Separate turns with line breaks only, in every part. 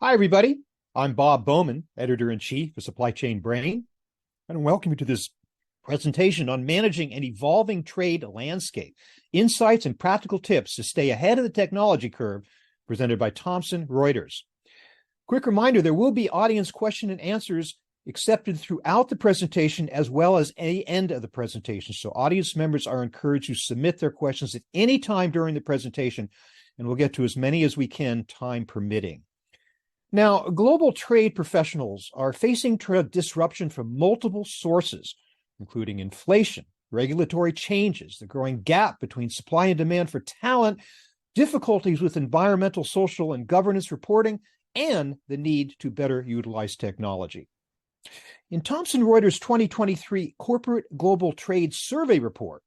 Hi, everybody. I'm Bob Bowman, Editor-in-Chief of Supply Chain Brain, and welcome you to this presentation on managing an evolving trade landscape, insights and practical tips to stay ahead of the technology curve, presented by Thomson Reuters. Quick reminder, there will be audience question and answers accepted throughout the presentation as well as any end of the presentation. So audience members are encouraged to submit their questions at any time during the presentation, and we'll get to as many as we can, time permitting. Now, global trade professionals are facing disruption from multiple sources, including inflation, regulatory changes, the growing gap between supply and demand for talent, difficulties with environmental, social, and governance reporting, and the need to better utilize technology. In Thomson Reuters' 2023 Corporate Global Trade Survey report,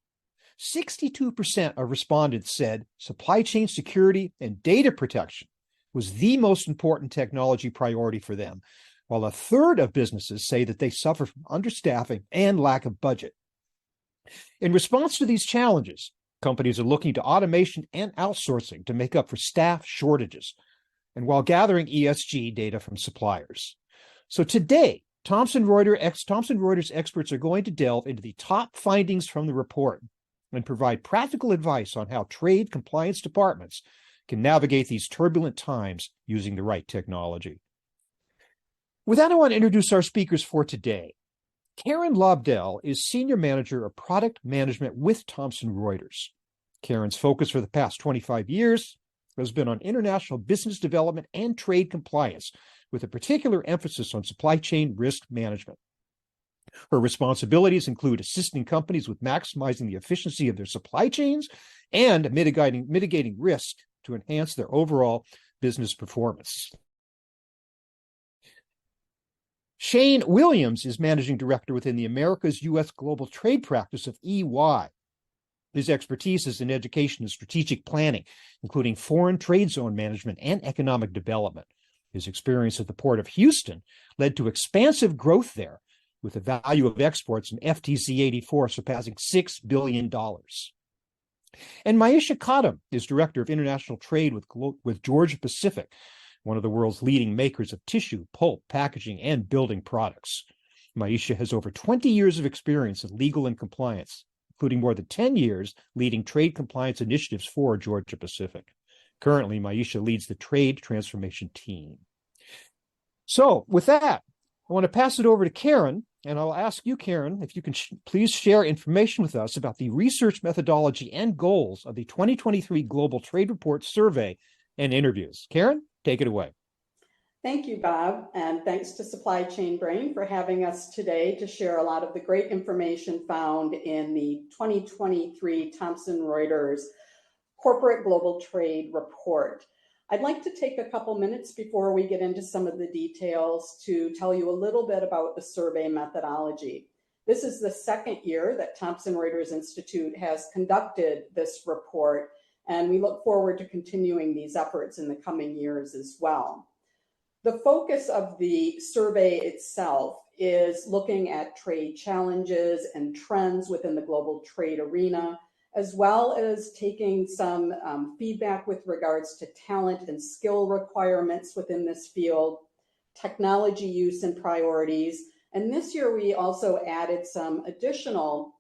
62% of respondents said supply chain security and data protection was the most important technology priority for them, while a third of businesses say that they suffer from understaffing and lack of budget. In response to these challenges, companies are looking to automation and outsourcing to make up for staff shortages, and while gathering ESG data from suppliers. So today, Thomson Reuters experts are going to delve into the top findings from the report and provide practical advice on how trade compliance departments can navigate these turbulent times using the right technology. With that, I want to introduce our speakers for today. Karen Lobdell is Senior Manager of Product Management with Thomson Reuters. Karen's focus for the past 25 years has been on international business development and trade compliance, with a particular emphasis on supply chain risk management. Her responsibilities include assisting companies with maximizing the efficiency of their supply chains and mitigating risk to enhance their overall business performance. Shane Williams is Managing Director within the Americas U.S. Global Trade Practice of EY. His expertise is in education and strategic planning, including foreign trade zone management and economic development. His experience at the Port of Houston led to expansive growth there, with the value of exports in FTC 84 surpassing $6 billion. And Maisha Kadam is Director of International Trade with Georgia Pacific, one of the world's leading makers of tissue, pulp, packaging, and building products. Maisha has over 20 years of experience in legal and compliance, including more than 10 years leading trade compliance initiatives for Georgia Pacific. Currently, Maisha leads the trade transformation team. So with that, I want to pass it over to Karen, and I'll ask you, Karen, if you can please share information with us about the research methodology and goals of the 2023 Global Trade Report survey and interviews. Karen, take it away.
Thank you, Bob, and thanks to Supply Chain Brain for having us today to share a lot of the great information found in the 2023 Thomson Reuters Corporate Global Trade Report. I'd like to take a couple minutes before we get into some of the details to tell you a little bit about the survey methodology. This is the second year that Thomson Reuters Institute has conducted this report, and we look forward to continuing these efforts in the coming years as well. The focus of the survey itself is looking at trade challenges and trends within the global trade arena, as well as taking some feedback with regards to talent and skill requirements within this field, technology use and priorities. And this year we also added some additional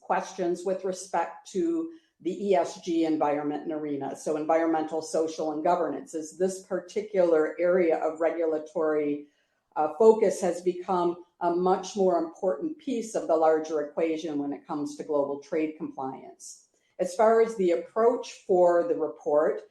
questions with respect to the ESG environment and arena. So environmental, social, and governance, as this particular area of regulatory focus has become a much more important piece of the larger equation when it comes to global trade compliance. As far as the approach for the report,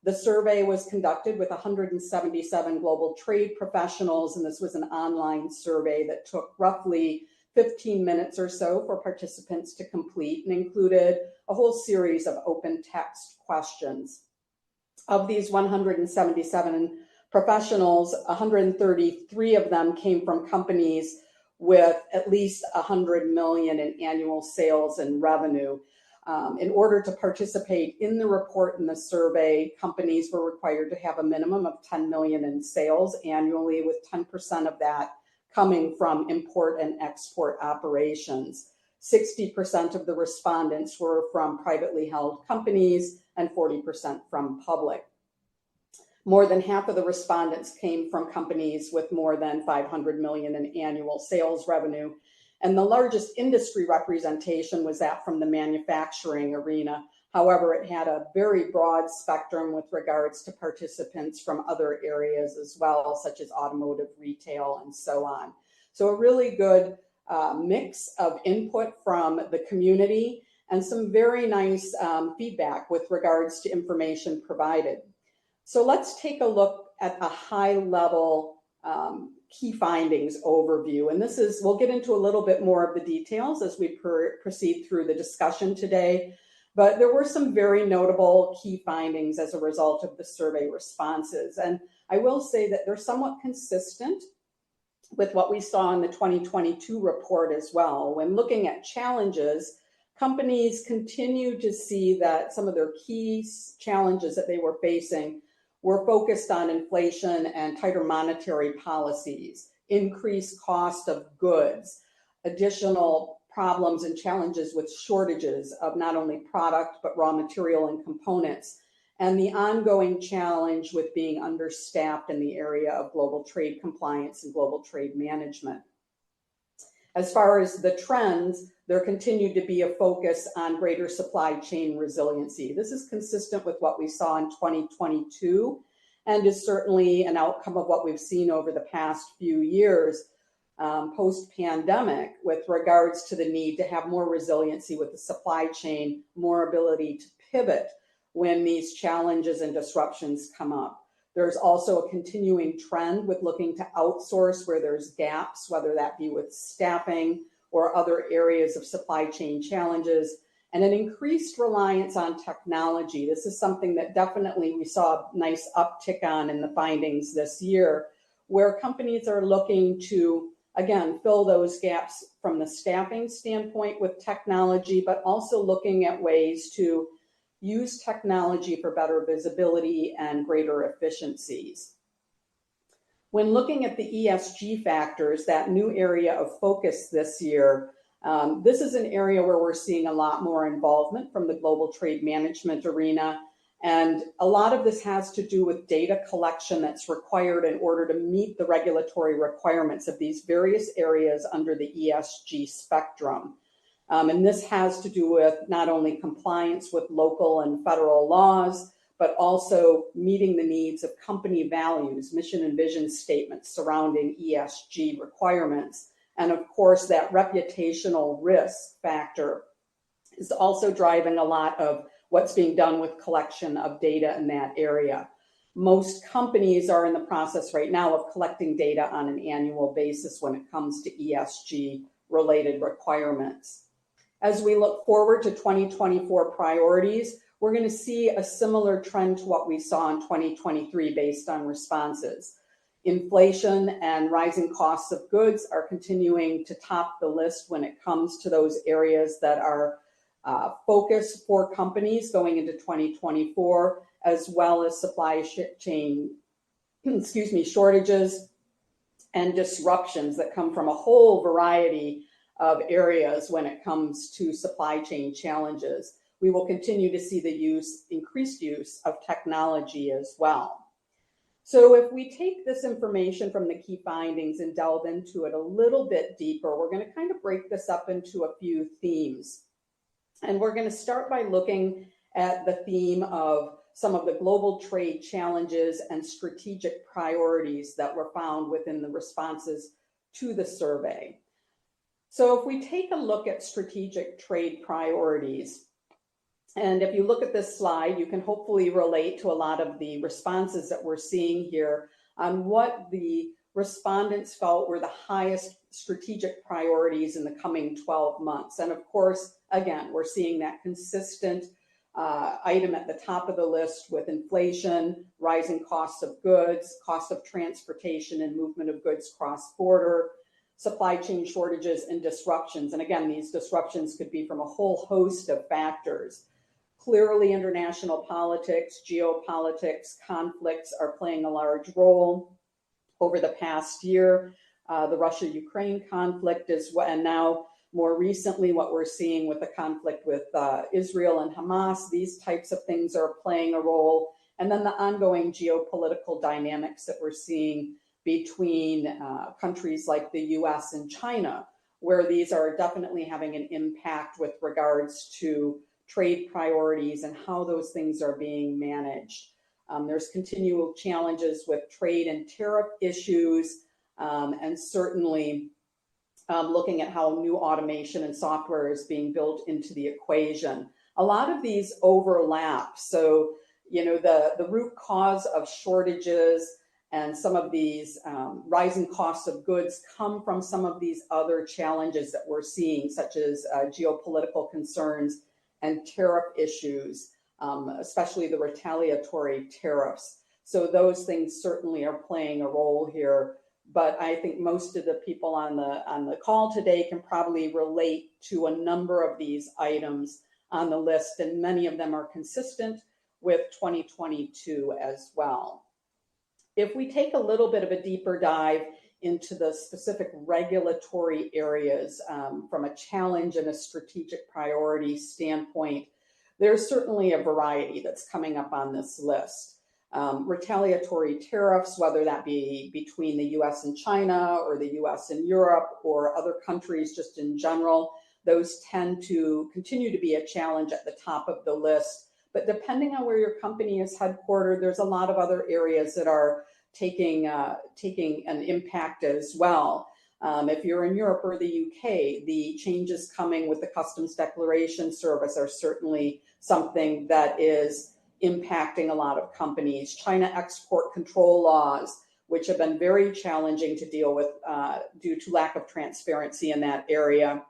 the survey was conducted with 177 global trade professionals, and this was an online survey that took roughly 15 minutes or so for participants to complete and included a whole series of open text questions. Of these 177 professionals, 133 of them came from companies with at least 100 million in annual sales and revenue. In order to participate in the report and the survey, companies were required to have a minimum of 10 million in sales annually, with 10% of that coming from import and export operations. 60% of the respondents were from privately held companies and 40% from public. More than half of the respondents came from companies with more than 500 million in annual sales revenue. And the largest industry representation was that from the manufacturing arena. However, it had a very broad spectrum with regards to participants from other areas as well, such as automotive, retail, and so on. So a really good mix of input from the community and some very nice feedback with regards to information provided. So let's take a look at a high level key findings overview. And this is, we'll get into a little bit more of the details as we proceed through the discussion today. But there were some very notable key findings as a result of the survey responses. And I will say that they're somewhat consistent with what we saw in the 2022 report as well. When looking at challenges, companies continue to see that some of their key challenges that they were facing were focused on inflation and tighter monetary policies, increased cost of goods, additional problems and challenges with shortages of not only product, but raw material and components, and the ongoing challenge with being understaffed in the area of global trade compliance and global trade management. As far as the trends, there continued to be a focus on greater supply chain resiliency. This is consistent with what we saw in 2022 and is certainly an outcome of what we've seen over the past few years post-pandemic with regards to the need to have more resiliency with the supply chain, more ability to pivot when these challenges and disruptions come up. There's also a continuing trend with looking to outsource where there's gaps, whether that be with staffing or other areas of supply chain challenges, and an increased reliance on technology. This is something that definitely we saw a nice uptick on in the findings this year, where companies are looking to, again, fill those gaps from the staffing standpoint with technology, but also looking at ways to use technology for better visibility and greater efficiencies. When looking at the ESG factors, that new area of focus this year, this is an area where we're seeing a lot more involvement from the global trade management arena. And a lot of this has to do with data collection that's required in order to meet the regulatory requirements of these various areas under the ESG spectrum. And this has to do with not only compliance with local and federal laws, but also meeting the needs of company values, mission and vision statements surrounding ESG requirements. And of course, that reputational risk factor is also driving a lot of what's being done with collection of data in that area. Most companies are in the process right now of collecting data on an annual basis when it comes to ESG related requirements. As we look forward to 2024 priorities, we're going to see a similar trend to what we saw in 2023 based on responses. Inflation and rising costs of goods are continuing to top the list when it comes to those areas that are focus for companies going into 2024, as well as supply chain, shortages and disruptions that come from a whole variety of areas when it comes to supply chain challenges. We will continue to see the increased use of technology as well. So if we take this information from the key findings and delve into it a little bit deeper, we're going to kind of break this up into a few themes. And we're going to start by looking at the theme of some of the global trade challenges and strategic priorities that were found within the responses to the survey. So if we take a look at strategic trade priorities, and if you look at this slide, you can hopefully relate to a lot of the responses that we're seeing here on what the respondents felt were the highest strategic priorities in the coming 12 months. And of course, again, we're seeing that consistent item at the top of the list with inflation, rising costs of goods, cost of transportation and movement of goods cross-border, supply chain shortages and disruptions. And again, these disruptions could be from a whole host of factors. Clearly, international politics, geopolitics, conflicts are playing a large role over the past year. The Russia-Ukraine conflict is, and now more recently, what we're seeing with the conflict with Israel and Hamas, these types of things are playing a role. and then the ongoing geopolitical dynamics that we're seeing between countries like the US and China, where these are definitely having an impact with regards to trade priorities and how those things are being managed. There's continual challenges with trade and tariff issues, and certainly looking at how new automation and software is being built into the equation. A lot of these overlap. So, the root cause of shortages and some of these rising costs of goods come from some of these other challenges that we're seeing, such as geopolitical concerns and tariff issues, especially the retaliatory tariffs. So those things certainly are playing a role here. But I think most of the people on the call today can probably relate to a number of these items on the list, and many of them are consistent with 2022 as well. If we take a little bit of a deeper dive into the specific regulatory areas from a challenge and a strategic priority standpoint, there's certainly a variety that's coming up on this list. Retaliatory tariffs, whether that be between the US and China or the US and Europe or other countries just in general, those tend to continue to be a challenge at the top of the list. But depending on where your company is headquartered, there's a lot of other areas that are taking an impact as well. If you're in Europe or the UK, the changes coming with the Customs Declaration Service are certainly something that is impacting a lot of companies. China export control laws, which have been very challenging to deal with due to lack of transparency in that area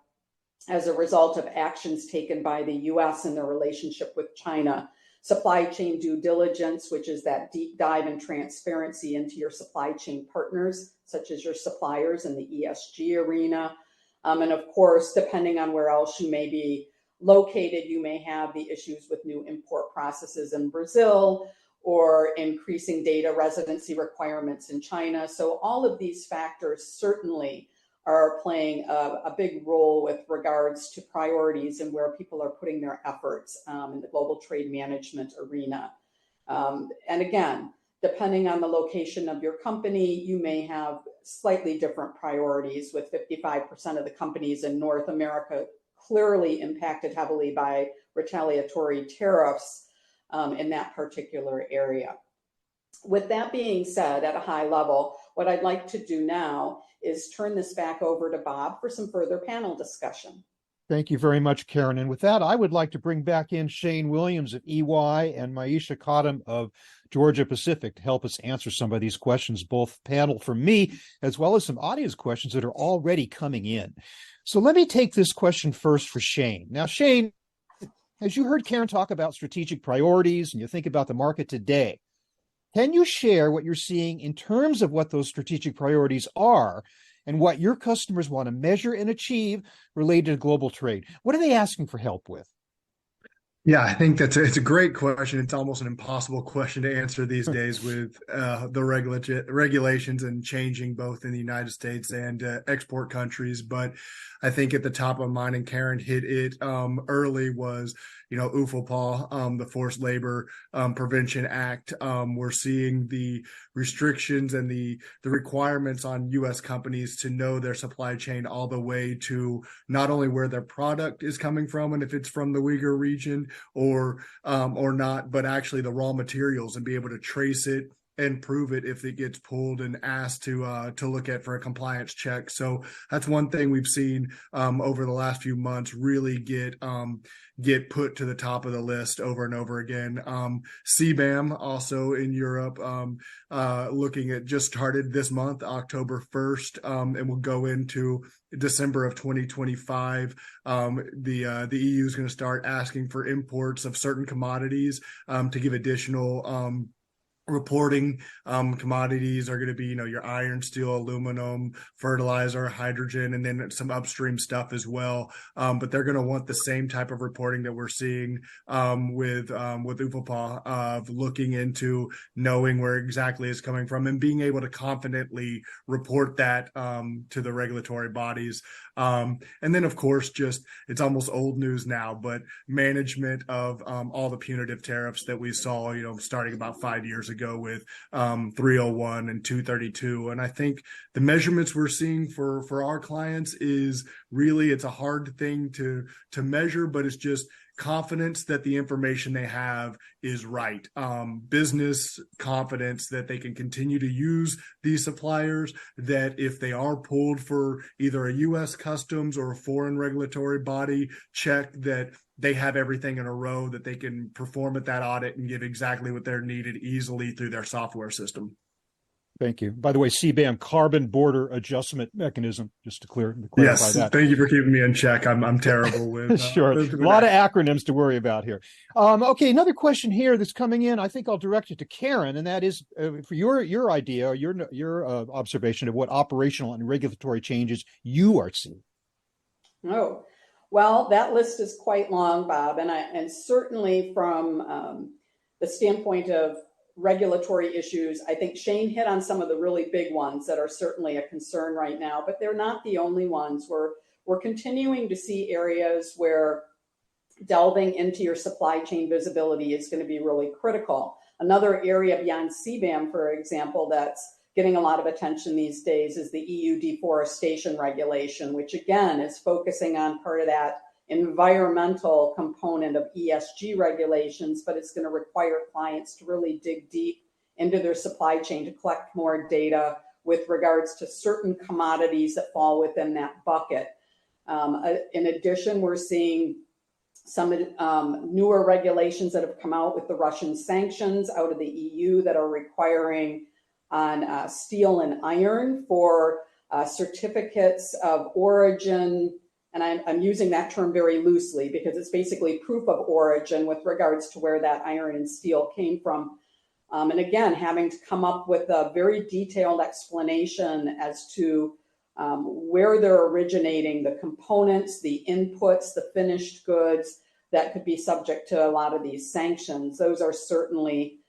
as a result of actions taken by the US in their relationship with China. Supply chain due diligence, which is that deep dive and transparency into your supply chain partners, such as your suppliers in the ESG arena. And of course, depending on where else you may be located, you may have the issues with new import processes in Brazil or increasing data residency requirements in China. So all of these factors certainly are playing a big role with regards to priorities and where people are putting their efforts in the global trade management arena. And again, depending on the location of your company, you may have slightly different priorities, with 55% of the companies in North America clearly impacted heavily by retaliatory tariffs in that particular area. With that being said, at a high level, what I'd like to do now is turn this back over to Bob for some further panel discussion.
Thank you very much, Karen. And with that, I would like to bring back in Shane Williams of EY and Maisha Kadam of Georgia Pacific to help us answer some of these questions, both panel from me, as well as some audience questions that are already coming in. So let me take this question first for Shane. Now, Shane, as you heard Karen talk about strategic priorities and you think about the market today, can you share what you're seeing in terms of what those strategic priorities are and what your customers want to measure and achieve related to global trade? What are they asking for help with?
Yeah, I think it's a great question. It's almost an impossible question to answer these days with the regulations and changing both in the United States and export countries. But I think at the top of mind, and Karen hit it early, was UFOPA, the Forced Labor Prevention Act. We're seeing the restrictions and the requirements on U.S. companies to know their supply chain all the way to not only where their product is coming from and if it's from the Uyghur region or not, but actually the raw materials, and be able to trace it and prove it if it gets pulled and asked to look at for a compliance check. So that's one thing we've seen over the last few months really get put to the top of the list over and over again. CBAM also in Europe, looking at, just started this month, October 1st, and will go into December of 2025. The EU is going to start asking for imports of certain commodities to give additional reporting. Commodities are going to be, your iron, steel, aluminum, fertilizer, hydrogen, and then some upstream stuff as well. But they're going to want the same type of reporting that we're seeing with UFOPA, of looking into knowing where exactly it's coming from and being able to confidently report that to the regulatory bodies. And then, of course, just it's almost old news now, but management of all the punitive tariffs that we saw, starting about 5 years ago with 301 and 232. And I think the measurements we're seeing for our clients is really, it's a hard thing to measure, but it's just confidence that the information they have is right. Business confidence that they can continue to use these suppliers, that if they are pulled for either a U.S. customs or a foreign regulatory body check, that they have everything in a row, that they can perform at that audit and give exactly what they're needed easily through their software system.
Thank you. By the way, CBAM, Carbon Border Adjustment Mechanism, just to clarify
yes,
that.
Thank you for keeping me in check. I'm terrible with
sure. A lot of acronyms to worry about here. Okay, another question here that's coming in. I think I'll direct it to Karen, and that is for your idea, your observation of what operational and regulatory changes you are seeing.
Oh, well, that list is quite long, Bob, and certainly from the standpoint of regulatory issues, I think Shane hit on some of the really big ones that are certainly a concern right now, but they're not the only ones. We're continuing to see areas where delving into your supply chain visibility is going to be really critical. Another area beyond CBAM, for example, that's getting a lot of attention these days is the EU deforestation regulation, which again is focusing on part of that environmental component of ESG regulations, but it's going to require clients to really dig deep into their supply chain to collect more data with regards to certain commodities that fall within that bucket. In addition, we're seeing some newer regulations that have come out with the Russian sanctions out of the EU that are requiring on steel and iron for certificates of origin. And I'm using that term very loosely because it's basically proof of origin with regards to where that iron and steel came from. And again, having to come up with a very detailed explanation as to where they're originating, the components, the inputs, the finished goods that could be subject to a lot of these sanctions. Those are certainly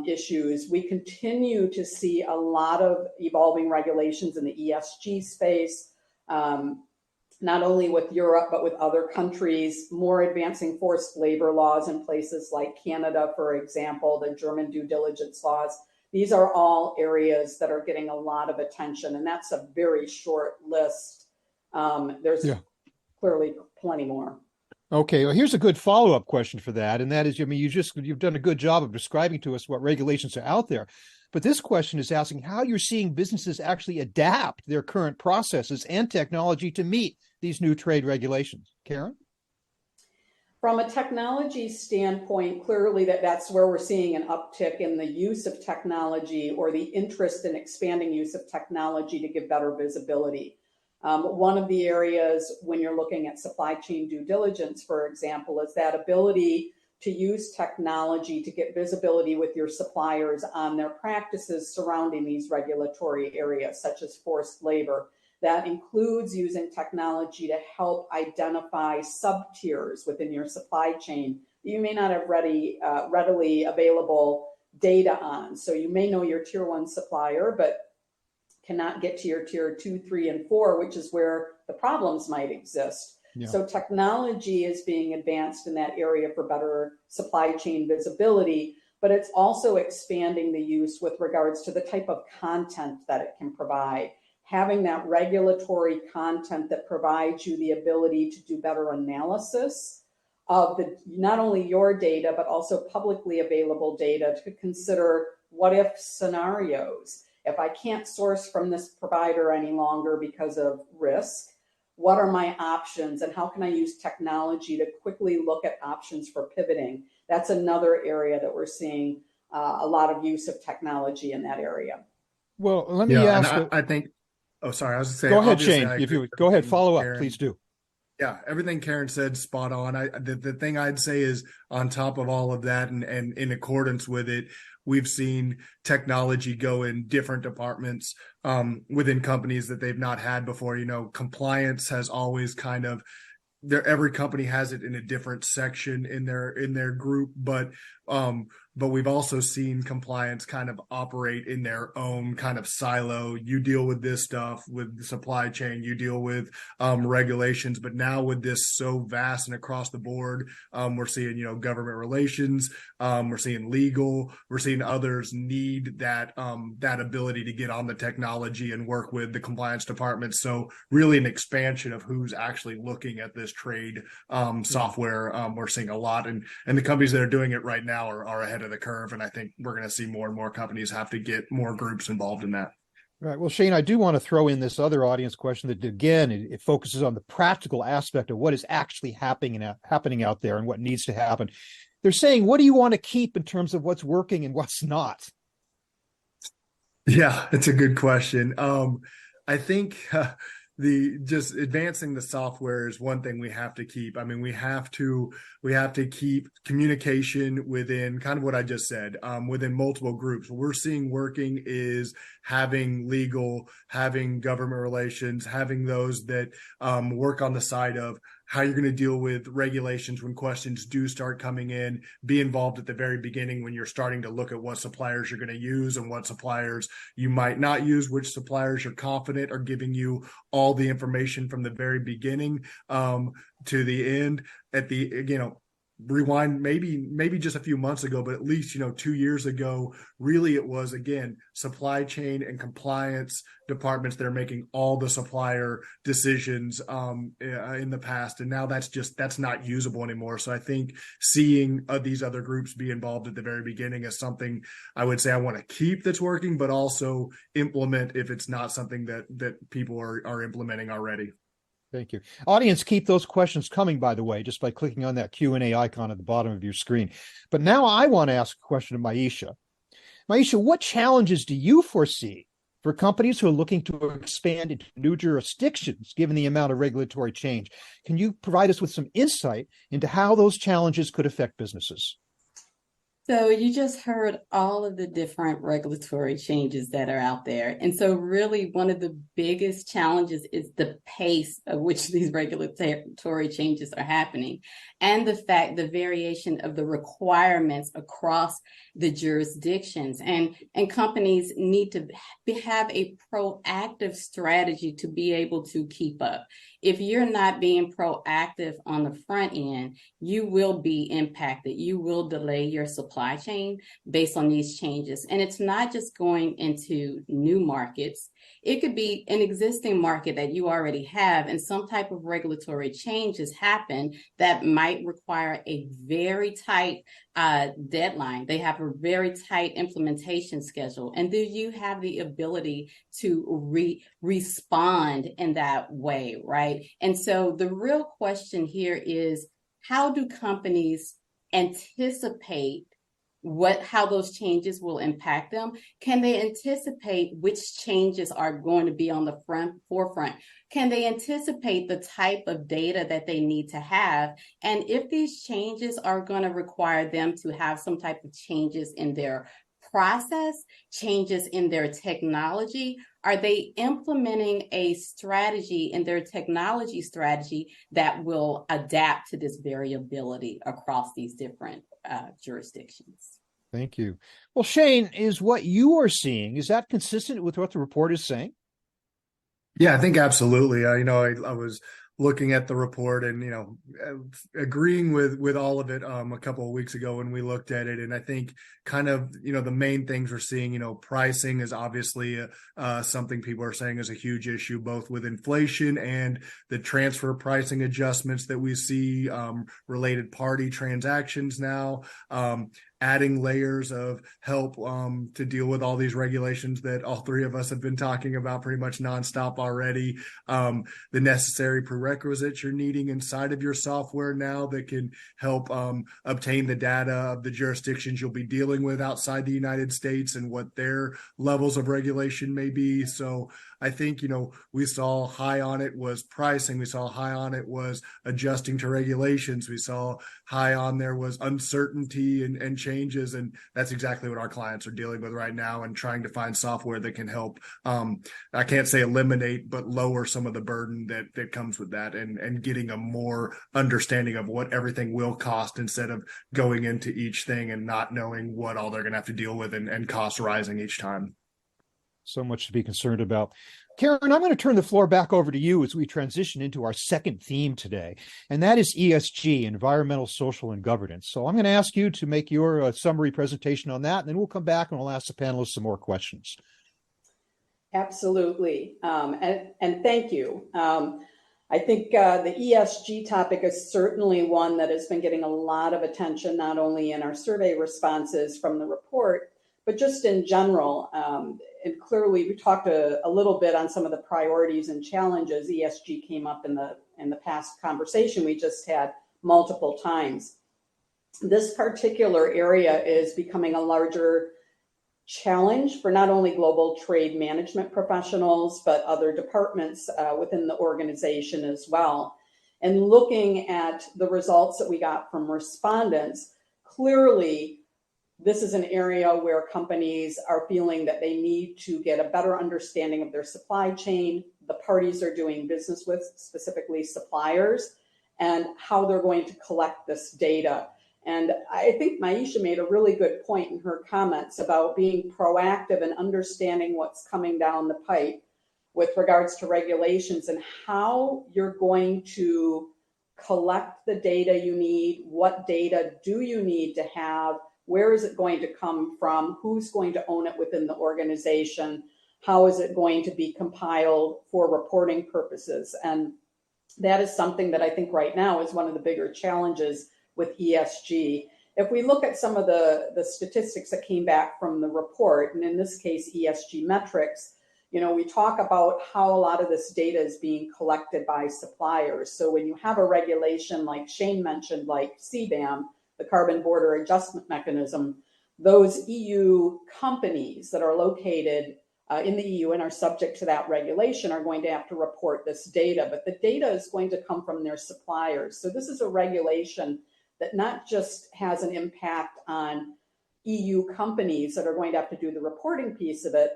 issues. We continue to see a lot of evolving regulations in the ESG space. Not only with Europe, but with other countries, more advancing forced labor laws in places like Canada, for example, the German due diligence laws. These are all areas that are getting a lot of attention, and that's a very short list. There's clearly plenty more.
Okay, well, here's a good follow-up question for that, and that is, you've done a good job of describing to us what regulations are out there. But this question is asking how you're seeing businesses actually adapt their current processes and technology to meet these new trade regulations. Karen?
From a technology standpoint, clearly that's where we're seeing an uptick in the use of technology or the interest in expanding use of technology to give better visibility. One of the areas when you're looking at supply chain due diligence, for example, is that ability to use technology to get visibility with your suppliers on their practices surrounding these regulatory areas, such as forced labor. That includes using technology to help identify sub-tiers within your supply chain that you may not have readily available data on. So you may know your tier 1 supplier, but cannot get to your tier 2, 3, and 4, which is where the problems might exist. Yeah. So technology is being advanced in that area for better supply chain visibility, but it's also expanding the use with regards to the type of content that it can provide. Having that regulatory content that provides you the ability to do better analysis of not only your data, but also publicly available data to consider what if scenarios. If I can't source from this provider any longer because of risk, what are my options and how can I use technology to quickly look at options for pivoting? That's another area that we're seeing a lot of use of technology in that area.
Well, let me ask.
I think. Oh, sorry. I was going to say.
Go ahead, Shane. If you go ahead, follow up, please do.
Yeah, everything Karen said, spot on. The thing I'd say is on top of all of that and in accordance with it, we've seen technology go in different departments within companies that they've not had before. Compliance has always kind of every company has it in a different section in their group, but we've also seen compliance kind of operate in their own kind of silo. You deal with this stuff with the supply chain, you deal with regulations, but now with this so vast and across the board, we're seeing government relations, we're seeing legal, we're seeing others need that ability to get on the technology and work with the compliance department. So really an expansion of who's actually looking at this trade software. We're seeing a lot, and the companies that are doing it right now are ahead of the curve. And I think we're going to see more and more companies have to get more groups involved in that.
Right. Well, Shane, I do want to throw in this other audience question that, again, it focuses on the practical aspect of what is actually happening out there and what needs to happen. They're saying, what do you want to keep in terms of what's working and what's not?
Yeah, it's a good question. I think the just advancing the software is one thing we have to keep. I mean, we have to keep communication within kind of what I just said, within multiple groups. What we're seeing working is having legal, having government relations, having those that work on the side of how you're going to deal with regulations when questions do start coming in, be involved at the very beginning when you're starting to look at what suppliers you're going to use and what suppliers you might not use, which suppliers you're confident are giving you all the information from the very beginning to the end. At the, rewind maybe just a few months ago, but at least 2 years ago, really it was, again, supply chain and compliance departments that are making all the supplier decisions in the past, and now that's not usable anymore. So I think seeing these other groups be involved at the very beginning is something I would say I want to keep that's working, but also implement if it's not something that people are implementing already.
Thank you. Audience, keep those questions coming, by the way, just by clicking on that Q&A icon at the bottom of your screen. But now I want to ask a question of Maisha. Maisha, what challenges do you foresee for companies who are looking to expand into new jurisdictions, given the amount of regulatory change? Can you provide us with some insight into how those challenges could affect businesses?
So you just heard all of the different regulatory changes that are out there. And so really one of the biggest challenges is the pace of which these regulatory changes are happening, and the variation of the requirements across the jurisdictions. And companies need to have a proactive strategy to be able to keep up. If you're not being proactive on the front end, you will be impacted. You will delay your supply chain based on these changes. And it's not just going into new markets. It could be an existing market that you already have, and some type of regulatory changes happen that might require a very tight deadline. They have a very tight implementation schedule. And do you have the ability to respond in that way, right? And so the real question here is, how do companies anticipate how those changes will impact them? Can they anticipate which changes are going to be on the forefront? Can they anticipate the type of data that they need to have? And if these changes are going to require them to have some type of changes in their process, changes in their technology, are they implementing a strategy in their technology strategy that will adapt to this variability across these different jurisdictions?
Thank you. Well, Shane, is what you are seeing, is that consistent with what the report is saying?
Yeah, I think absolutely. I was looking at the report and agreeing with all of it a couple of weeks ago when we looked at it, and I think kind of the main things we're seeing, pricing is obviously something people are saying is a huge issue, both with inflation and the transfer pricing adjustments that we see, related party transactions now. adding layers of help to deal with all these regulations that all three of us have been talking about pretty much nonstop already. The necessary prerequisites you're needing inside of your software now that can help obtain the data of the jurisdictions you'll be dealing with outside the United States and what their levels of regulation may be. So I think, we saw high on it was pricing. We saw high on it was adjusting to regulations. We saw high on there was uncertainty and changes. And that's exactly what our clients are dealing with right now and trying to find software that can help, I can't say eliminate, but lower some of the burden that comes with that and getting a more understanding of what everything will cost instead of going into each thing and not knowing what all they're going to have to deal with and costs rising each time.
So much to be concerned about. Karen, I'm going to turn the floor back over to you as we transition into our second theme today, and that is ESG, environmental, social, and governance. So I'm going to ask you to make your summary presentation on that, and then we'll come back and we'll ask the panelists some more questions.
Absolutely. And thank you. I think the ESG topic is certainly one that has been getting a lot of attention, not only in our survey responses from the report, but just in general. And clearly, we talked a little bit on some of the priorities and challenges. ESG came up in the past conversation we just had multiple times. This particular area is becoming a larger challenge for not only global trade management professionals, but other departments within the organization as well. And looking at the results that we got from respondents, clearly, this is an area where companies are feeling that they need to get a better understanding of their supply chain, the parties they're doing business with, specifically suppliers, and how they're going to collect this data. And I think Maisha made a really good point in her comments about being proactive and understanding what's coming down the pipe with regards to regulations and how you're going to collect the data you need, what data do you need to have, where is it going to come from? Who's going to own it within the organization? How is it going to be compiled for reporting purposes? And that is something that I think right now is one of the bigger challenges with ESG. If we look at some of the statistics that came back from the report, and in this case, ESG metrics, we talk about how a lot of this data is being collected by suppliers. So when you have a regulation like Shane mentioned, like CBAM, the Carbon Border Adjustment Mechanism, those EU companies that are located in the EU and are subject to that regulation are going to have to report this data, but the data is going to come from their suppliers. So this is a regulation that not just has an impact on EU companies that are going to have to do the reporting piece of it,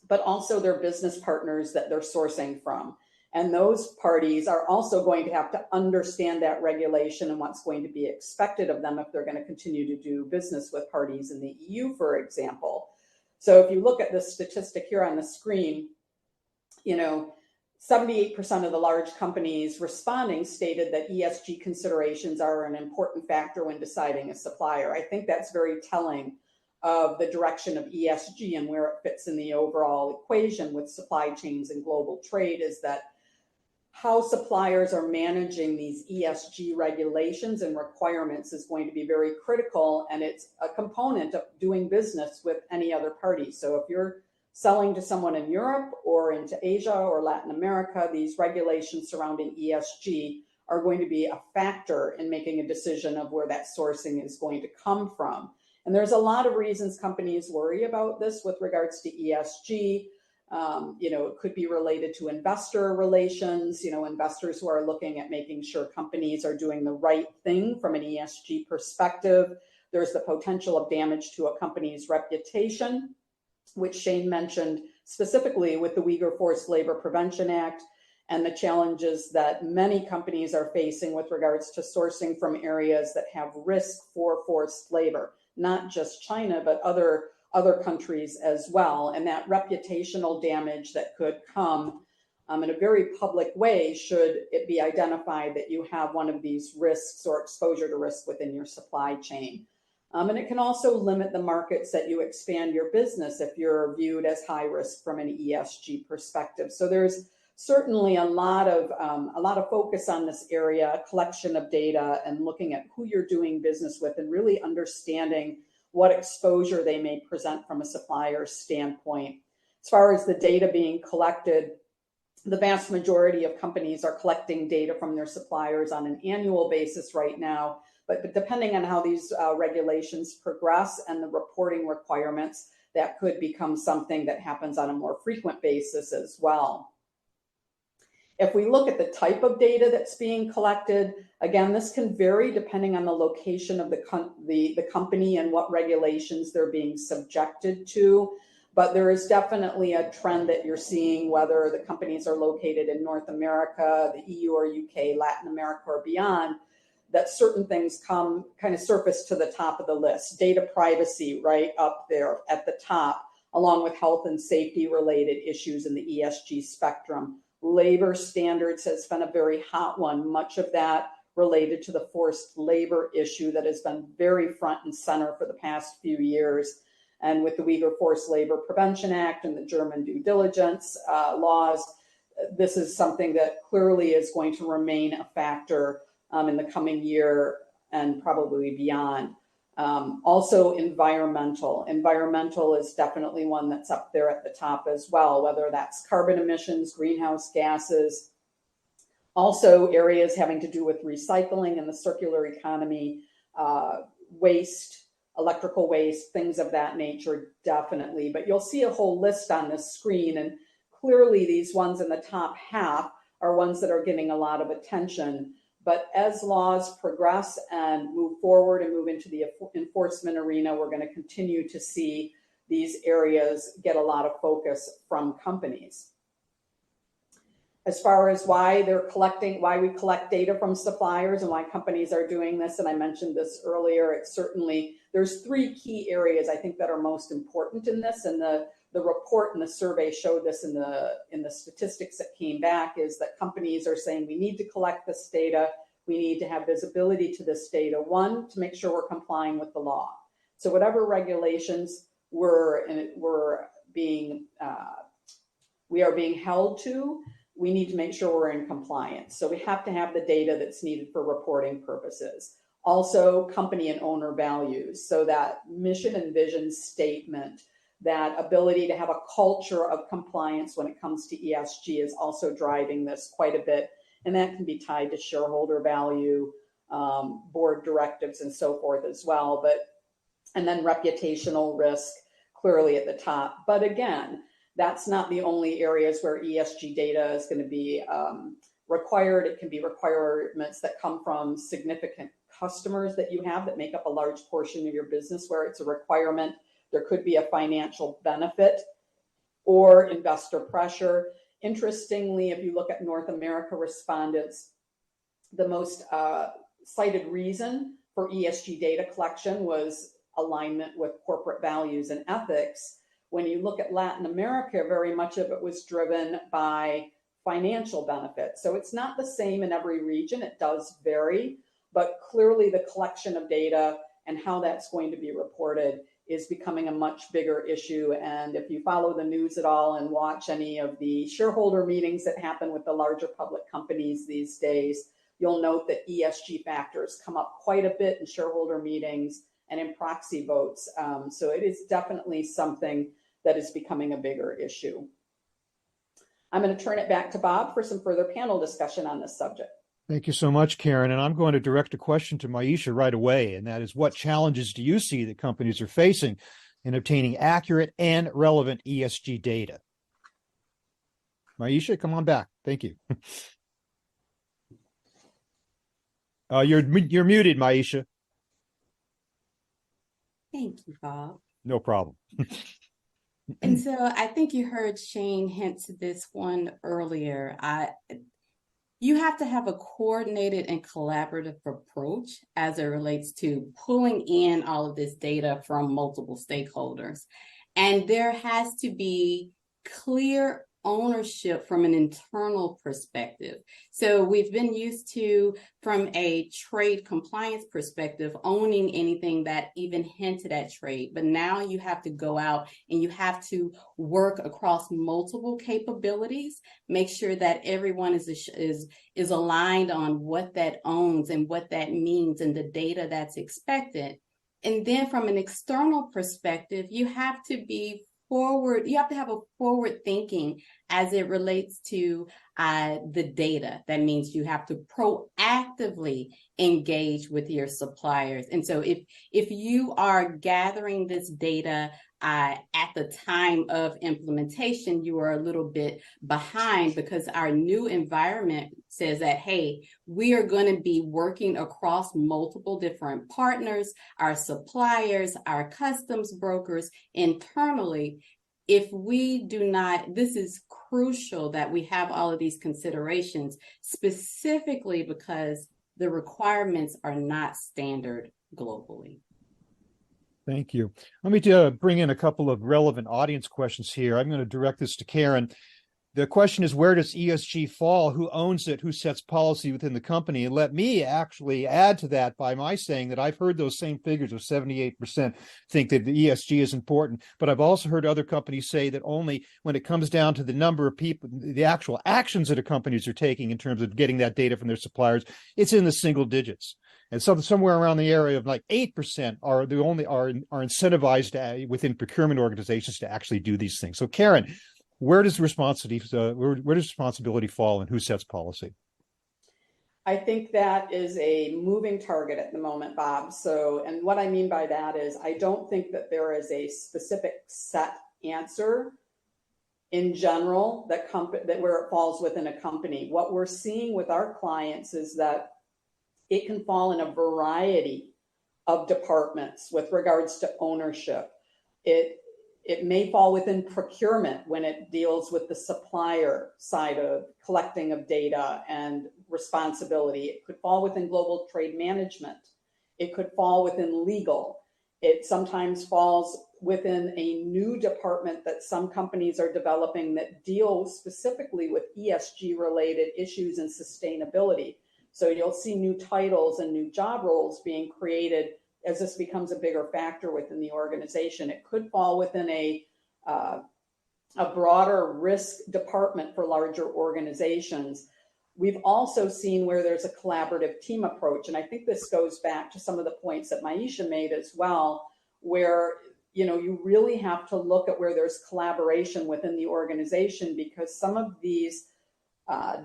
but also their business partners that they're sourcing from. And those parties are also going to have to understand that regulation and what's going to be expected of them if they're going to continue to do business with parties in the EU, for example. So if you look at this statistic here on the screen, 78% of the large companies responding stated that ESG considerations are an important factor when deciding a supplier. I think that's very telling of the direction of ESG and where it fits in the overall equation with supply chains and global trade, is that how suppliers are managing these ESG regulations and requirements is going to be very critical, and it's a component of doing business with any other party. So if you're selling to someone in Europe or into Asia or Latin America, these regulations surrounding ESG are going to be a factor in making a decision of where that sourcing is going to come from. And there's a lot of reasons companies worry about this with regards to ESG. It could be related to investor relations, investors who are looking at making sure companies are doing the right thing from an ESG perspective. There's the potential of damage to a company's reputation, which Shane mentioned specifically with the Uyghur Forced Labor Prevention Act and the challenges that many companies are facing with regards to sourcing from areas that have risk for forced labor, not just China, but other countries as well. And that reputational damage that could come in a very public way should it be identified that you have one of these risks or exposure to risk within your supply chain. And it can also limit the markets that you expand your business if you're viewed as high risk from an ESG perspective. So there's certainly a lot of focus on this area, collection of data, and looking at who you're doing business with, and really understanding what exposure they may present from a supplier standpoint. As far as the data being collected, the vast majority of companies are collecting data from their suppliers on an annual basis right now, but depending on how these regulations progress and the reporting requirements, that could become something that happens on a more frequent basis as well. If we look at the type of data that's being collected, again, this can vary depending on the location of the company and what regulations they're being subjected to. But there is definitely a trend that you're seeing, whether the companies are located in North America, the EU or UK, Latin America, or beyond, that certain things kind of surface to the top of the list. Data privacy right up there at the top, along with health and safety related issues in the ESG spectrum. Labor standards has been a very hot one, much of that related to the forced labor issue that has been very front and center for the past few years. And with the Uyghur Forced Labor Prevention Act and the German due diligence laws, this is something that clearly is going to remain a factor in the coming year and probably beyond. Also environmental. Environmental is definitely one that's up there at the top as well, whether that's carbon emissions, greenhouse gases, also areas having to do with recycling and the circular economy, waste, electrical waste, things of that nature, definitely. But you'll see a whole list on this screen, and clearly these ones in the top half are ones that are getting a lot of attention. But as laws progress and move forward and move into the enforcement arena, we're going to continue to see these areas get a lot of focus from companies. As far as why we collect data from suppliers and why companies are doing this, and I mentioned this earlier, it's certainly, there's three key areas I think that are most important in this, and the report and the survey showed this in the statistics that came back, is that companies are saying we need to collect this data, we need to have visibility to this data. One, to make sure we're complying with the law. So whatever regulations we are being held to, we need to make sure we're in compliance. So we have to have the data that's needed for reporting purposes. Also, company and owner values. So that mission and vision statement, that ability to have a culture of compliance when it comes to ESG is also driving this quite a bit. And that can be tied to shareholder value, board directives, and so forth as well. And then reputational risk, clearly at the top. But again, that's not the only areas where ESG data is going to be required. It can be requirements that come from significant customers that you have that make up a large portion of your business, where it's a requirement. There could be a financial benefit or investor pressure. Interestingly, if you look at North America respondents, the most cited reason for ESG data collection was alignment with corporate values and ethics. When you look at Latin America, very much of it was driven by financial benefits. So it's not the same in every region. It does vary, but clearly the collection of data and how that's going to be reported is becoming a much bigger issue. And if you follow the news at all and watch any of the shareholder meetings that happen with the larger public companies these days, you'll note that ESG factors come up quite a bit in shareholder meetings and in proxy votes. So it is definitely something that is becoming a bigger issue. I'm going to turn it back to Bob for some further panel discussion on this subject.
Thank you so much, Karen. And I'm going to direct a question to Maisha right away, and that is, what challenges do you see that companies are facing in obtaining accurate and relevant ESG data? Maisha, come on back. Thank you. You're muted, Maisha.
Thank you, Bob.
No problem.
And so I think you heard Shane hint to this one earlier. You have to have a coordinated and collaborative approach as it relates to pulling in all of this data from multiple stakeholders. And there has to be clear ownership from an internal perspective. So we've been used to, from a trade compliance perspective, owning anything that even hinted at trade. But now you have to go out and you have to work across multiple capabilities, make sure that everyone is aligned on what that owns and what that means and the data that's expected. And then from an external perspective, you have to be forward, you have to have a forward thinking as it relates to the data. That means you have to proactively engage with your suppliers. And so if you are gathering this data at the time of implementation, you are a little bit behind because our new environment says that, hey, we are going to be working across multiple different partners, our suppliers, our customs brokers internally. If we do not, this is crucial that we have all of these considerations, specifically because the requirements are not standard globally.
Thank you. Let me bring in a couple of relevant audience questions here. I'm going to direct this to Karen. The question is, where does ESG fall? Who owns it? Who sets policy within the company? And let me actually add to that by my saying that I've heard those same figures of 78% think that the ESG is important, but I've also heard other companies say that only when it comes down to the number of people, the actual actions that companies are taking in terms of getting that data from their suppliers, it's in the single digits. And so somewhere around the area of like 8% are incentivized within procurement organizations to actually do these things. So Karen, where does responsibility fall and who sets policy?
I think that is a moving target at the moment, Bob. So, and what I mean by that is I don't think that there is a specific set answer in general that where it falls within a company. What we're seeing with our clients is that it can fall in a variety of departments with regards to ownership. It may fall within procurement when it deals with the supplier side of collecting of data and responsibility. It could fall within global trade management. It could fall within legal. It sometimes falls within a new department that some companies are developing that deals specifically with ESG related issues and sustainability. So you'll see new titles and new job roles being created as this becomes a bigger factor within the organization. It could fall within a broader risk department for larger organizations. We've also seen where there's a collaborative team approach. And I think this goes back to some of the points that Maisha made as well, where you really have to look at where there's collaboration within the organization, because some of these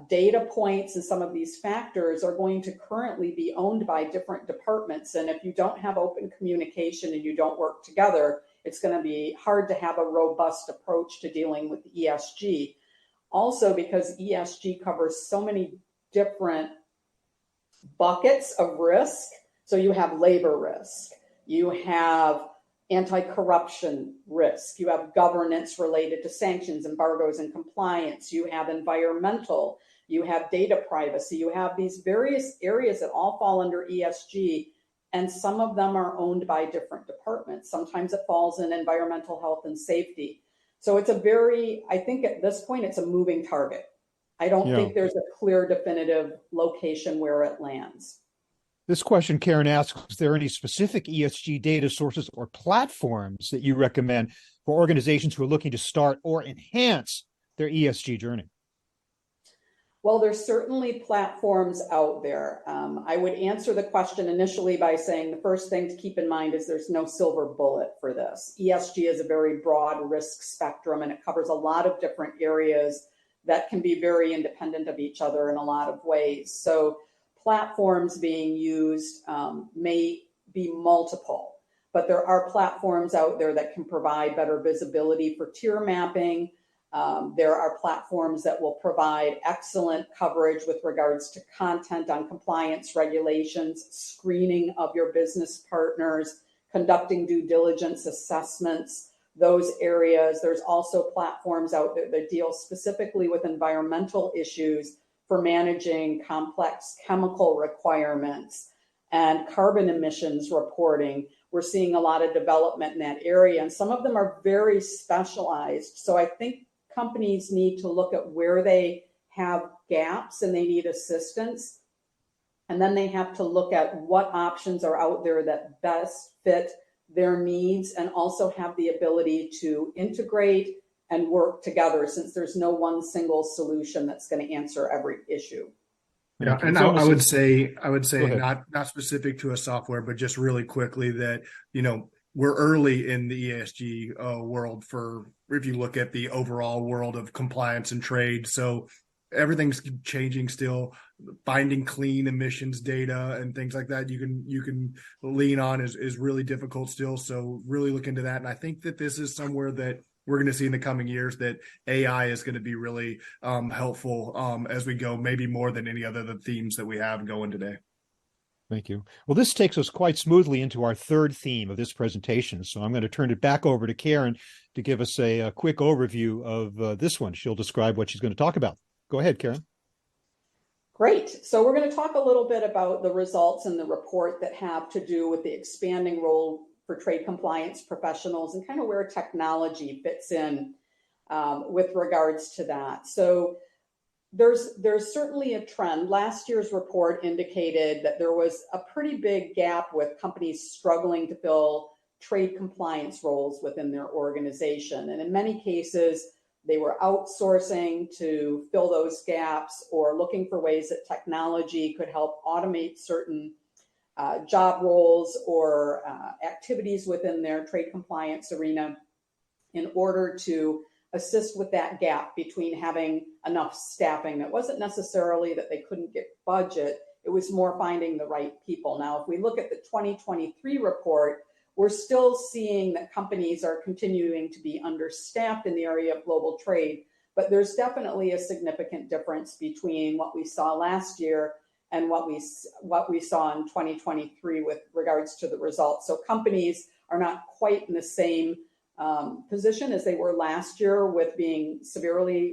data points and some of these factors are going to currently be owned by different departments. And if you don't have open communication and you don't work together, it's going to be hard to have a robust approach to dealing with ESG. Also, because ESG covers so many different buckets of risk. So you have labor risk, you have anti-corruption risk, you have governance related to sanctions, embargoes, and compliance, you have environmental, you have data privacy, you have these various areas that all fall under ESG, and some of them are owned by different departments. Sometimes it falls in environmental health and safety. So it's I think at this point, it's a moving target. I don't think there's a clear definitive location where it lands.
This question, Karen asks, is there any specific ESG data sources or platforms that you recommend for organizations who are looking to start or enhance their ESG journey?
Well, there's certainly platforms out there. I would answer the question initially by saying the first thing to keep in mind is there's no silver bullet for this. ESG is a very broad risk spectrum, and it covers a lot of different areas that can be very independent of each other in a lot of ways. So platforms being used may be multiple, but there are platforms out there that can provide better visibility for tier mapping. There are platforms that will provide excellent coverage with regards to content on compliance regulations, screening of your business partners, conducting due diligence assessments, those areas. There's also platforms out there that deal specifically with environmental issues for managing complex chemical requirements and carbon emissions reporting. We're seeing a lot of development in that area, and some of them are very specialized. So I think companies need to look at where they have gaps and they need assistance. And then they have to look at what options are out there that best fit their needs and also have the ability to integrate and work together, since there's no one single solution that's going to answer every issue.
Yeah, and I would say not specific to a software, but just really quickly that, we're early in the ESG world if you look at the overall world of compliance and trade. So everything's changing still. Finding clean emissions data and things like that you can lean on is really difficult still. So really look into that. And I think that this is somewhere that we're going to see in the coming years that AI is going to be really helpful as we go, maybe more than any other of the themes that we have going today.
Thank you. Well, this takes us quite smoothly into our third theme of this presentation. So I'm going to turn it back over to Karen to give us a quick overview of this one. She'll describe what she's going to talk about. Go ahead, Karen.
Great. So we're going to talk a little bit about the results in the report that have to do with the expanding role for trade compliance professionals and kind of where technology fits in with regards to that. So there's certainly a trend. Last year's report indicated that there was a pretty big gap with companies struggling to fill trade compliance roles within their organization. And in many cases, they were outsourcing to fill those gaps or looking for ways that technology could help automate certain job roles or activities within their trade compliance arena in order to assist with that gap between having enough staffing. That wasn't necessarily that they couldn't get budget, it was more finding the right people. Now, if we look at the 2023 report, we're still seeing that companies are continuing to be understaffed in the area of global trade, but there's definitely a significant difference between what we saw last year and what we saw in 2023 with regards to the results. So companies are not quite in the same position as they were last year with being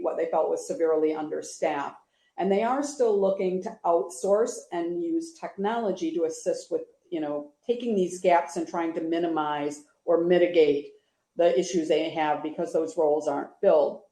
what they felt was severely understaffed. And they are still looking to outsource and use technology to assist with, taking these gaps and trying to minimize or mitigate the issues they have because those roles aren't filled.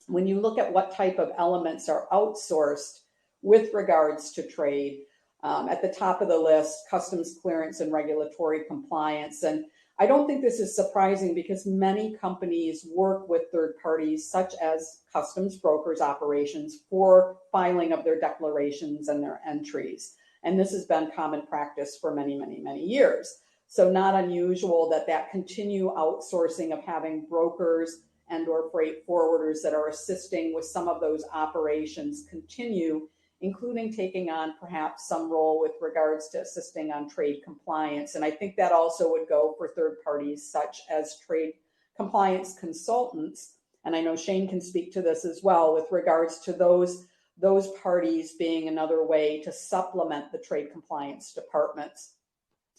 When you look at what type of elements are outsourced with regards to trade, at the top of the list, customs clearance and regulatory compliance. And I don't think this is surprising because many companies work with third parties, such as customs brokers operations, for filing of their declarations and their entries. And this has been common practice for many, many, many years. So not unusual that continue outsourcing of having brokers and or freight forwarders that are assisting with some of those operations continue, including taking on perhaps some role with regards to assisting on trade compliance. And I think that also would go for third parties such as trade compliance consultants. And I know Shane can speak to this as well with regards to those parties being another way to supplement the trade compliance departments.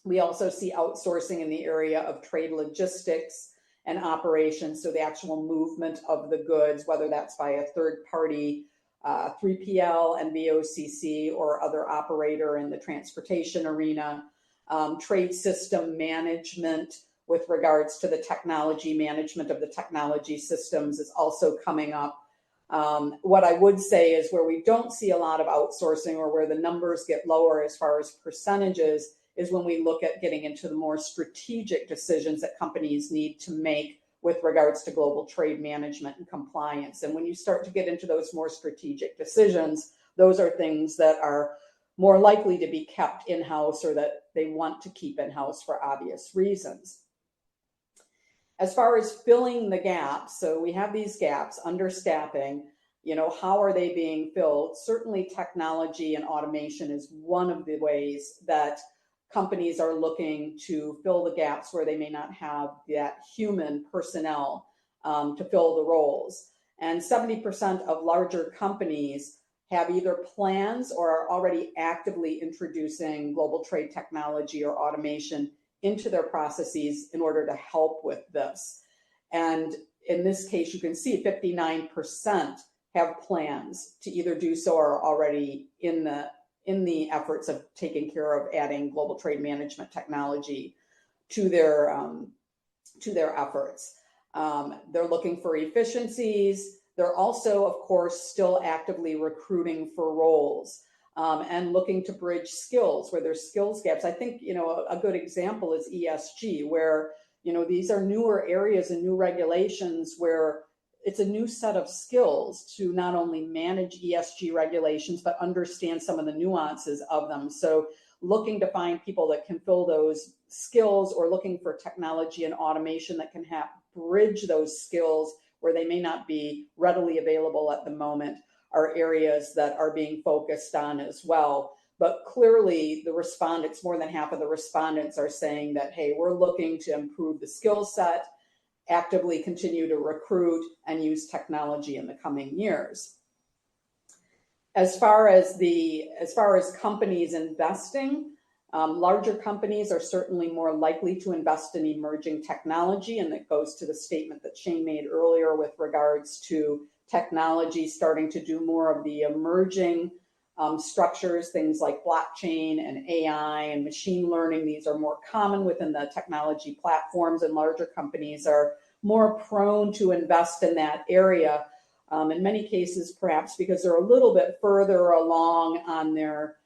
We also see outsourcing in the area of trade logistics and operations, so the actual movement of the goods, whether that's by a third party 3PL and VOCC or other operator in the transportation arena. Trade system management with regards to the technology management of the technology systems is also coming up. What I would say is where we don't see a lot of outsourcing or where the numbers get lower as far as percentages is when we look at getting into the more strategic decisions that companies need to make with regards to global trade management and compliance. And when you start to get into those more strategic decisions, those are things that are more likely to be kept in-house or that they want to keep in-house for obvious reasons. As far as filling the gaps, so we have these gaps, understaffing, how are they being filled? Certainly technology and automation is one of the ways that companies are looking to fill the gaps where they may not have that human personnel to fill the roles. And 70% of larger companies have either plans or are already actively introducing global trade technology or automation into their processes in order to help with this. And in this case, you can see 59% have plans to either do so or are already in the efforts of taking care of adding global trade management technology to their efforts. They're looking for efficiencies. They're also, of course, still actively recruiting for roles and looking to bridge skills where there's skills gaps. I think, a good example is ESG, where, these are newer areas and new regulations where it's a new set of skills to not only manage ESG regulations, but understand some of the nuances of them. So looking to find people that can fill those skills, or looking for technology and automation that can bridge those skills where they may not be readily available at the moment, are areas that are being focused on as well. But clearly the respondents, more than half of the respondents, are saying that, hey, we're looking to improve the skill set, actively continue to recruit, and use technology in the coming years. As far as companies investing, larger companies are certainly more likely to invest in emerging technology, and that goes to the statement that Shane made earlier with regards to technology starting to do more of the emerging structures, things like blockchain and AI and machine learning. These are more common within the technology platforms, and larger companies are more prone to invest in that area. In many cases, perhaps because they're a little bit further along on their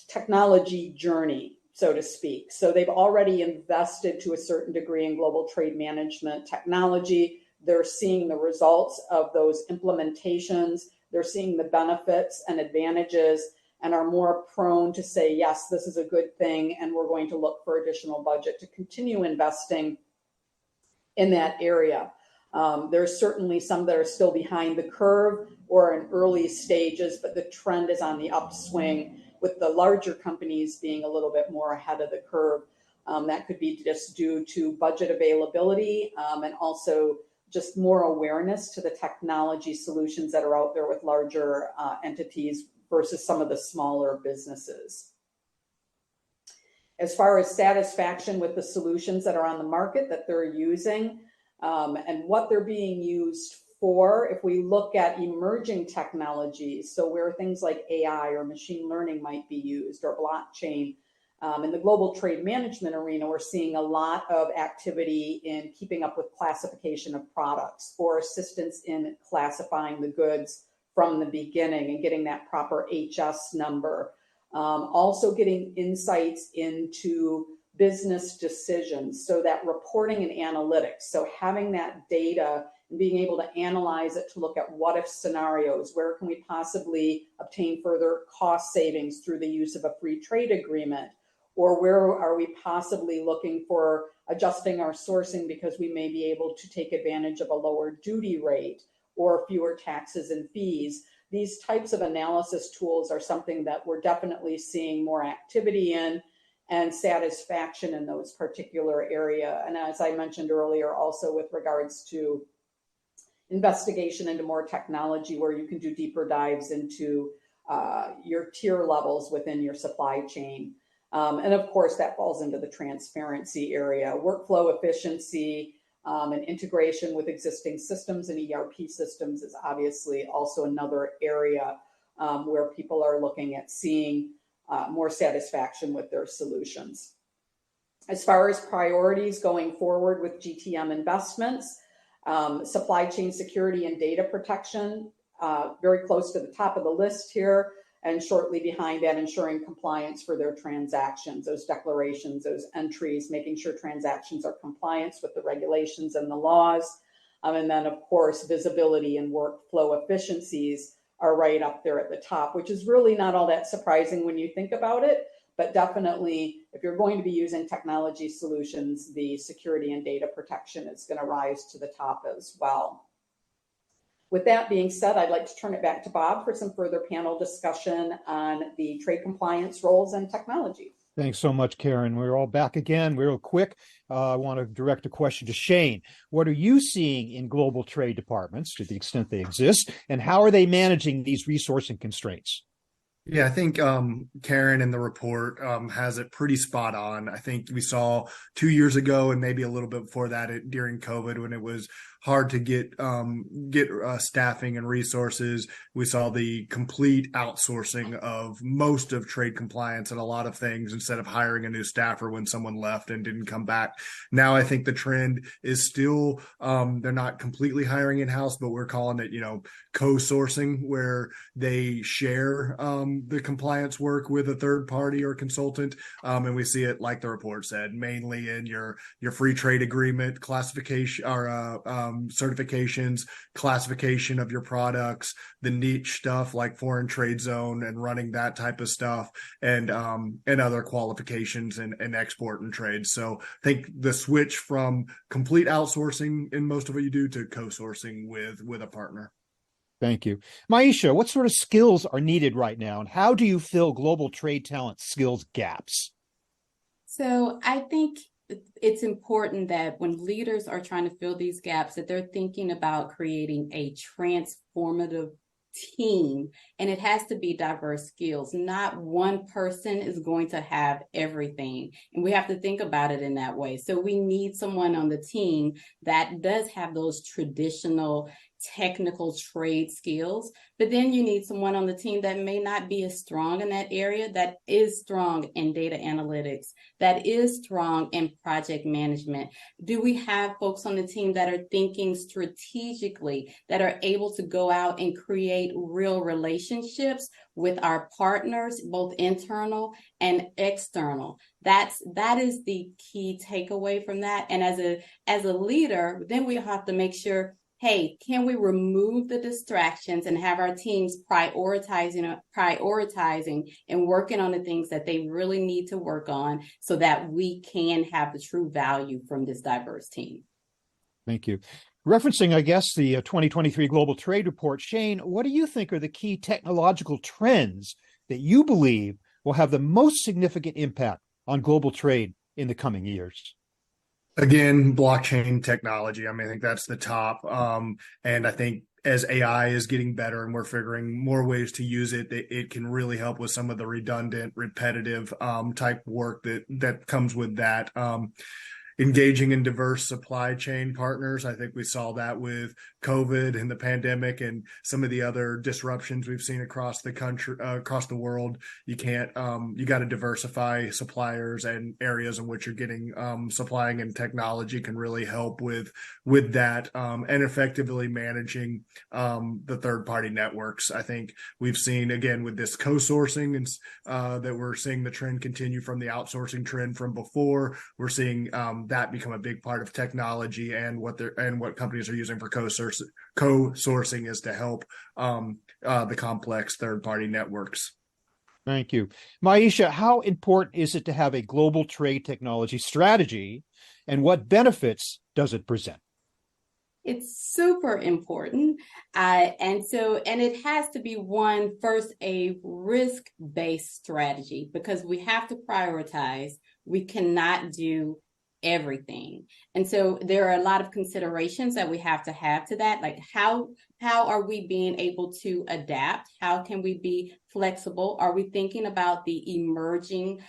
technology journey, so to speak. So they've already invested to a certain degree in global trade management technology. They're seeing the results of those implementations. They're seeing the benefits and advantages, and are more prone to say, yes, this is a good thing, and we're going to look for additional budget to continue investing in that area. There's certainly some that are still behind the curve or in early stages, but the trend is on the upswing, with the larger companies being a little bit more ahead of the curve. That could be just due to budget availability and also just more awareness to the technology solutions that are out there with larger entities versus some of the smaller businesses. As far as satisfaction with the solutions that are on the market that they're using and what they're being used for, if we look at emerging technologies, so where things like AI or machine learning might be used, or blockchain, in the global trade management arena, we're seeing a lot of activity in keeping up with classification of products, or assistance in classifying the goods from the beginning and getting that proper HS number. Also getting insights into business decisions, so that reporting and analytics. So having that data and being able to analyze it to look at what if scenarios, where can we possibly obtain further cost savings through the use of a free trade agreement, or where are we possibly looking for adjusting our sourcing because we may be able to take advantage of a lower duty rate or fewer taxes and fees. These types of analysis tools are something that we're definitely seeing more activity in, and satisfaction in those particular area. And as I mentioned earlier, also with regards to investigation into more technology, where you can do deeper dives into your tier levels within your supply chain. And of course, that falls into the transparency area. Workflow efficiency and integration with existing systems and ERP systems is obviously also another area where people are looking at seeing more satisfaction with their solutions. As far as priorities going forward with GTM investments, supply chain security and data protection, very close to the top of the list here, and shortly behind that, ensuring compliance for their transactions, those declarations, those entries, making sure transactions are compliant with the regulations and the laws. And then, of course, visibility and workflow efficiencies are right up there at the top, which is really not all that surprising when you think about it. But definitely, if you're going to be using technology solutions, the security and data protection is going to rise to the top as well. With that being said, I'd like to turn it back to Bob for some further panel discussion on the trade compliance roles and technology.
Thanks so much, Karen. We're all back again real quick. I want to direct a question to Shane. What are you seeing in global trade departments, to the extent they exist, and how are they managing these resourcing constraints?
Yeah, I think Karen in the report has it pretty spot on. I think we saw 2 years ago and maybe a little bit before that during COVID when it was hard to get staffing and resources. We saw the complete outsourcing of most of trade compliance and a lot of things instead of hiring a new staffer when someone left and didn't come back. Now I think the trend is still they're not completely hiring in-house, but we're calling it, co-sourcing, where they share the compliance work with a third party or consultant. And we see it, like the report said, mainly in your free trade agreement classification or certifications, classification of your products, the niche stuff like foreign trade zone and running that type of stuff, and other qualifications and export and trade. So I think the switch from complete outsourcing in most of what you do to co-sourcing with a partner.
Thank you. Maisha, what sort of skills are needed right now, and how do you fill global trade talent skills gaps?
So I think it's important that when leaders are trying to fill these gaps, that they're thinking about creating a transformative team, and it has to be diverse skills. Not one person is going to have everything, and we have to think about it in that way. So we need someone on the team that does have those traditional technical trade skills, but then you need someone on the team that may not be as strong in that area, that is strong in data analytics, that is strong in project management. Do we have folks on the team that are thinking strategically, that are able to go out and create real relationships with our partners, both internal and external? That is the key takeaway from that. And as a leader, then we have to make sure, hey, can we remove the distractions and have our teams prioritizing and working on the things that they really need to work on so that we can have the true value from this diverse team?
Thank you. Referencing, I guess, the 2023 Global Trade Report, Shane, what do you think are the key technological trends that you believe will have the most significant impact on global trade in the coming years?
Again, blockchain technology. I mean, I think that's the top. And I think as AI is getting better and we're figuring more ways to use it, it can really help with some of the redundant, repetitive type work that comes with that. Engaging in diverse supply chain partners. I think we saw that with COVID and the pandemic and some of the other disruptions we've seen across the country, across the world. You got to diversify suppliers and areas in which you're getting supplying, and technology can really help with that and effectively managing the third party networks. I think we've seen, again, with this co-sourcing and that we're seeing the trend continue from the outsourcing trend from before. We're seeing that become a big part of technology, and what companies are using for co-sourcing is to help the complex third-party networks.
Thank you. Maisha, how important is it to have a global trade technology strategy, and what benefits does it present?
It's super important. And it has to be first, a risk-based strategy, because we have to prioritize. We cannot do everything. And so there are a lot of considerations that we have to that, like how are we being able to adapt? How can we be flexible? Are we thinking about the emerging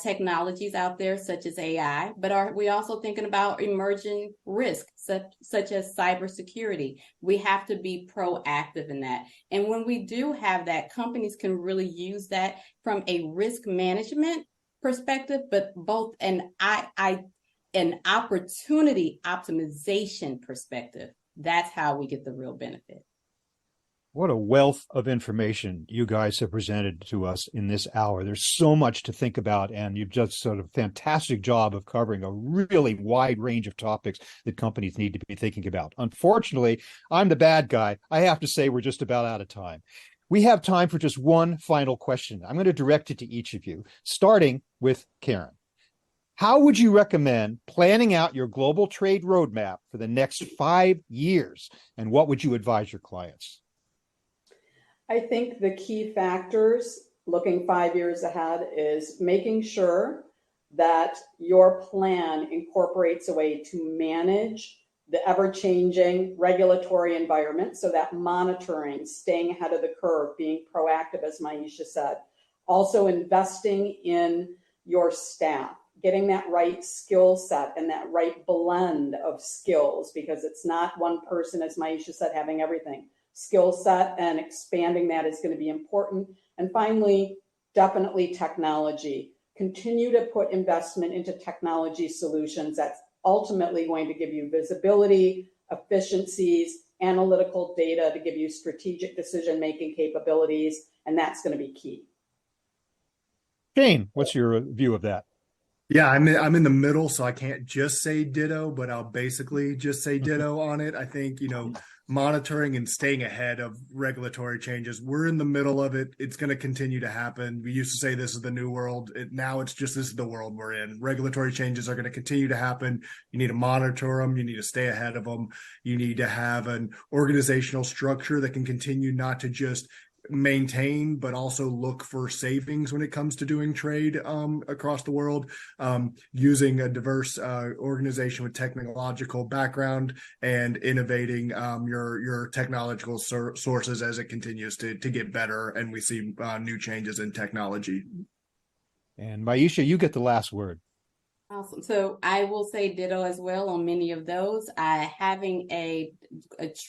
technologies out there, such as AI? But are we also thinking about emerging risks, such as cybersecurity? We have to be proactive in that. And when we do have that, companies can really use that from a risk management perspective, but both an opportunity optimization perspective. That's how we get the real benefit.
What a wealth of information you guys have presented to us in this hour. There's so much to think about, and you've just sort of fantastic job of covering a really wide range of topics that companies need to be thinking about. Unfortunately, I'm the bad guy. I have to say we're just about out of time. We have time for just one final question. I'm going to direct it to each of you, starting with Karen. How would you recommend planning out your global trade roadmap for the next 5 years? And what would you advise your clients?
I think the key factors looking 5 years ahead is making sure that your plan incorporates a way to manage the ever-changing regulatory environment, so that monitoring, staying ahead of the curve, being proactive, as Maisha said. Also investing in your staff, getting that right skill set and that right blend of skills, because it's not one person, as Maisha said, having everything. Skill set and expanding that is going to be important. And finally, definitely technology. Continue to put investment into technology solutions that's ultimately going to give you visibility, efficiencies, analytical data to give you strategic decision-making capabilities, and that's going to be key.
Shane, what's your view of that?
Yeah, I'm in the middle, so I can't just say ditto, but I'll basically just say ditto on it. I think, monitoring and staying ahead of regulatory changes, we're in the middle of it. It's going to continue to happen. We used to say this is the new world. Now it's just this is the world we're in. Regulatory changes are going to continue to happen. You need to monitor them. You need to stay ahead of them. You need to have an organizational structure that can continue not to just maintain, but also look for savings when it comes to doing trade across the world, using a diverse organization with technological background and innovating your technological sources as it continues to get better and we see new changes in technology.
And Maisha, you get the last word.
Awesome. So I will say ditto as well on many of those. Having a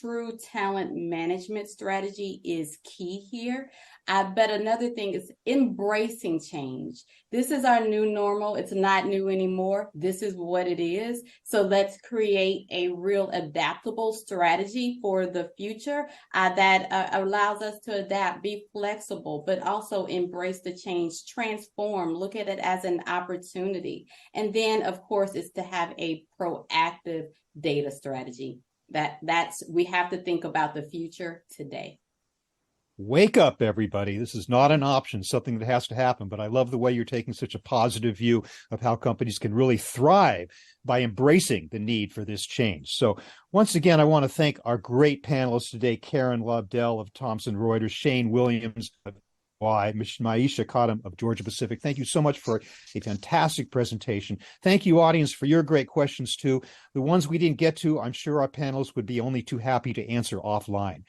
true talent management strategy is key here. But another thing is embracing change. This is our new normal. It's not new anymore. This is what it is. So let's create a real adaptable strategy for the future that allows us to adapt, be flexible, but also embrace the change, transform, look at it as an opportunity. And then, of course, is to have a proactive data strategy. We have to think about the future today.
Wake up, everybody. This is not an option, something that has to happen. But I love the way you're taking such a positive view of how companies can really thrive by embracing the need for this change. So once again, I want to thank our great panelists today, Karen Lobdell of Thomson Reuters, Shane Williams of Maisha Kadam of Georgia Pacific. Thank you so much for a fantastic presentation. Thank you, audience, for your great questions, too. The ones we didn't get to, I'm sure our panelists would be only too happy to answer offline.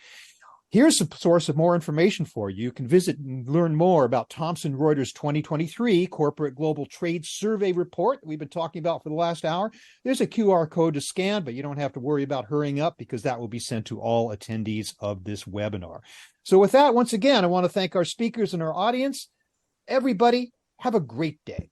Here's a source of more information for you. You can visit and learn more about Thomson Reuters 2023 Corporate Global Trade Survey Report that we've been talking about for the last hour. There's a QR code to scan, but you don't have to worry about hurrying up because that will be sent to all attendees of this webinar. So with that, once again, I want to thank our speakers and our audience. Everybody, have a great day.